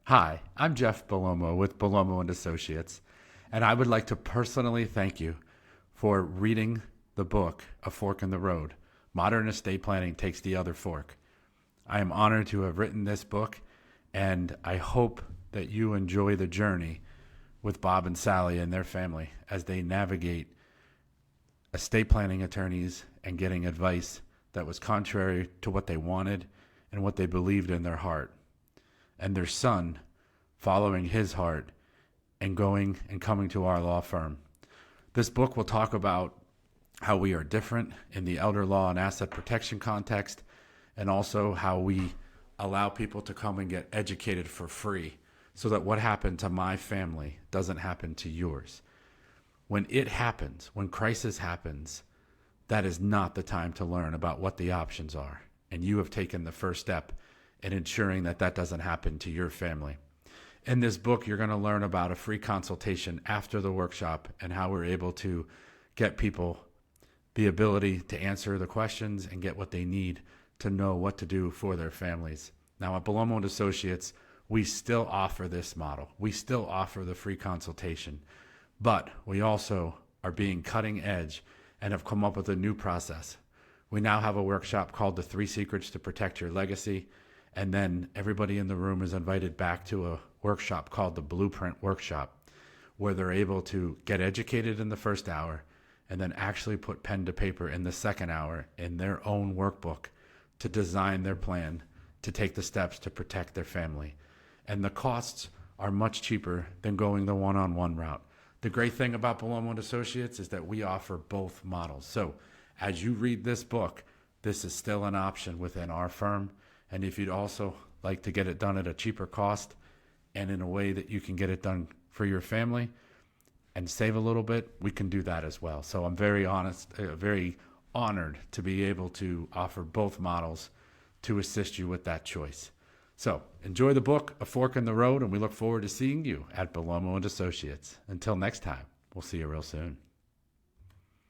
Hi, I'm Jeff Bellomo with Bellomo and Associates, and I would like to personally thank you for reading the book, A Fork in the Road. Modern Estate Planning Takes the Other Fork. I am honored to have written this book, and I hope that you enjoy the journey with Bob and Sally and their family as they navigate estate planning attorneys and getting advice that was contrary to what they wanted and what they believed in their heart, and their son following his heart and going and coming to our law firm. This book will talk about how we are different in the elder law and asset protection context, and also how we allow people to come and get educated for free so that what happened to my family doesn't happen to yours. When it happens, when crisis happens, that is not the time to learn about what the options are. And you have taken the first step in ensuring that that doesn't happen to your family. In this book, you're going to learn about a free consultation after the workshop and how we're able to get people the ability to answer the questions and get what they need to know what to do for their families. Now, at Bellomo and Associates, we still offer this model. We still offer the free consultation, but we also are being cutting edge and have come up with a new process. We now have a workshop called The 3 Secrets to Protect Your Legacy, and then everybody in the room is invited back to a workshop called the Blueprint Workshop, where they're able to get educated in the first hour and then actually put pen to paper in the second hour in their own workbook to design their plan to take the steps to protect their family. And the costs are much cheaper than going the one-on-one route. The great thing about Bellomo and Associates is that we offer both models. So as you read this book, this is still an option within our firm. And if you'd also like to get it done at a cheaper cost and in a way that you can get it done for your family and save a little bit, we can do that as well. So I'm very honored to be able to offer both models to assist you with that choice. So enjoy the book, A Fork in the Road, and we look forward to seeing you at Bellomo and Associates. Until next time, we'll see you real soon.